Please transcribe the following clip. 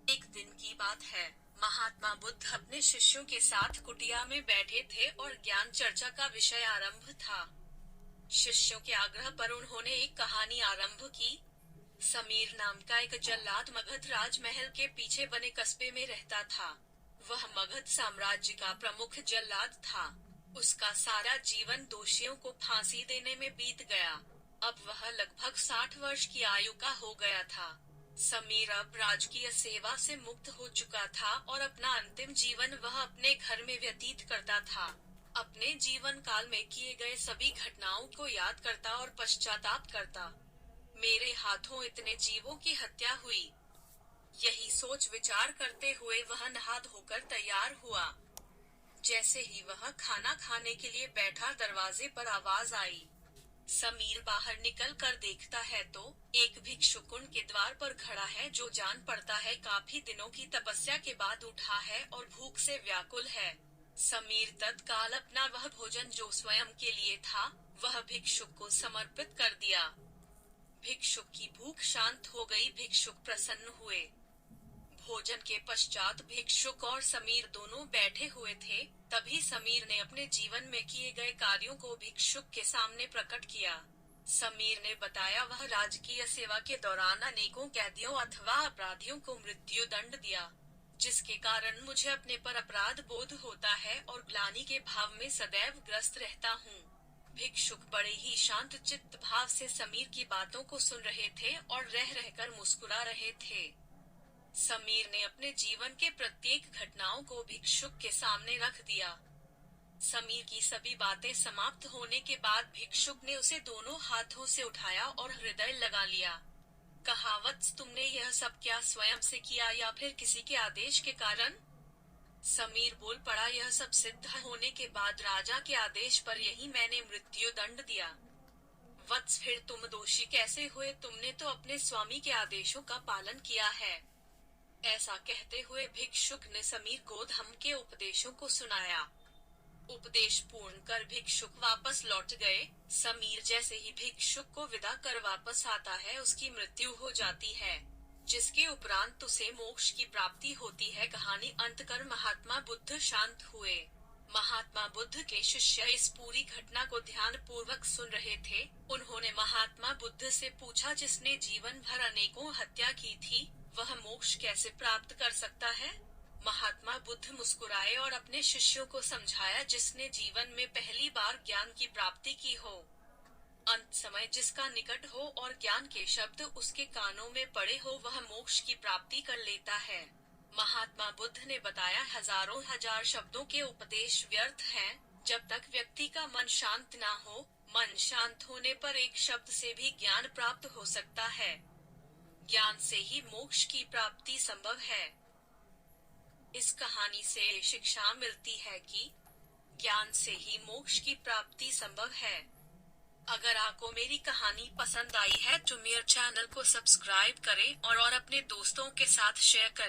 एक दिन की बात है। महात्मा बुद्ध अपने शिष्यों के साथ कुटिया में बैठे थे और ज्ञान चर्चा का विषय आरंभ था। शिष्यों के आग्रह पर उन्होंने एक कहानी आरंभ की। समीर नाम का एक जल्लाद मगध राजमहल के पीछे बने कस्बे में रहता था। वह मगध साम्राज्य का प्रमुख जल्लाद था। उसका सारा जीवन दोषियों को फांसी देने में बीत गया। अब वह लगभग 60 वर्ष की आयु का हो गया था। समीर अब राजकीय सेवा से मुक्त हो चुका था और अपना अंतिम जीवन वह अपने घर में व्यतीत करता था। अपने जीवन काल में किए गए सभी घटनाओं को याद करता और पश्चाताप करता। मेरे हाथों इतने जीवों की हत्या हुई। यही सोच विचार करते हुए वह नहा धोकर तैयार हुआ। जैसे ही वह खाना खाने के लिए बैठा, दरवाजे पर आवाज आई। समीर बाहर निकल कर देखता है तो एक भिक्षुक उनके द्वार पर खड़ा है, जो जान पड़ता है काफी दिनों की तपस्या के बाद उठा है और भूख से व्याकुल है। समीर तत्काल अपना वह भोजन जो स्वयं के लिए था, वह भिक्षुक को समर्पित कर दिया। भिक्षुक की भूख शांत हो गई। भिक्षुक प्रसन्न हुए। भोजन के पश्चात भिक्षुक और समीर दोनों बैठे हुए थे। तभी समीर ने अपने जीवन में किए गए कार्यों को भिक्षुक के सामने प्रकट किया। समीर ने बताया, वह राजकीय सेवा के दौरान अनेकों कैदियों अथवा अपराधियों को मृत्यु दंड दिया, जिसके कारण मुझे अपने पर अपराध बोध होता है और ग्लानि के भाव में सदैव ग्रस्त रहता हूँ। भिक्षुक बड़े ही शांत चित्त भाव से समीर की बातों को सुन रहे थे और रह रहकर मुस्कुरा रहे थे। समीर ने अपने जीवन के प्रत्येक घटनाओं को भिक्षुक के सामने रख दिया। समीर की सभी बातें समाप्त होने के बाद भिक्षुक ने उसे दोनों हाथों से उठाया और हृदय लगा लिया। कहा, वत्स, तुमने यह सब क्या स्वयं से किया या फिर किसी के आदेश के कारण? समीर बोल पड़ा, यह सब सिद्ध होने के बाद राजा के आदेश पर यही मैंने मृत्यु दंड दिया। वत्स, फिर तुम दोषी कैसे हुए? तुमने तो अपने स्वामी के आदेशों का पालन किया है। ऐसा कहते हुए भिक्षुक ने समीर को धम्म के उपदेशों को सुनाया। उपदेश पूर्ण कर भिक्षुक वापस लौट गए। समीर जैसे ही भिक्षुक को विदा कर वापस आता है, उसकी मृत्यु हो जाती है, जिसके उपरांत उसे मोक्ष की प्राप्ति होती है। कहानी अंत कर महात्मा बुद्ध शांत हुए। महात्मा बुद्ध के शिष्य इस पूरी घटना को ध्यान पूर्वक सुन रहे थे। उन्होंने महात्मा बुद्ध से पूछा, जिसने जीवन भर अनेकों हत्या की थी, वह मोक्ष कैसे प्राप्त कर सकता है? महात्मा बुद्ध मुस्कुराए और अपने शिष्यों को समझाया, जिसने जीवन में पहली बार ज्ञान की प्राप्ति की हो, अंत समय जिसका निकट हो और ज्ञान के शब्द उसके कानों में पड़े हो, वह मोक्ष की प्राप्ति कर लेता है। महात्मा बुद्ध ने बताया, हजारों हजार शब्दों के उपदेश व्यर्थ हैं, जब तक व्यक्ति का मन शांत ना हो। मन शांत होने पर एक शब्द से भी ज्ञान प्राप्त हो सकता है। ज्ञान से ही मोक्ष की प्राप्ति संभव है। इस कहानी से ये शिक्षा मिलती है कि ज्ञान से ही मोक्ष की प्राप्ति संभव है। अगर आपको मेरी कहानी पसंद आई है तो मेरे चैनल को सब्सक्राइब करें और अपने दोस्तों के साथ शेयर करें।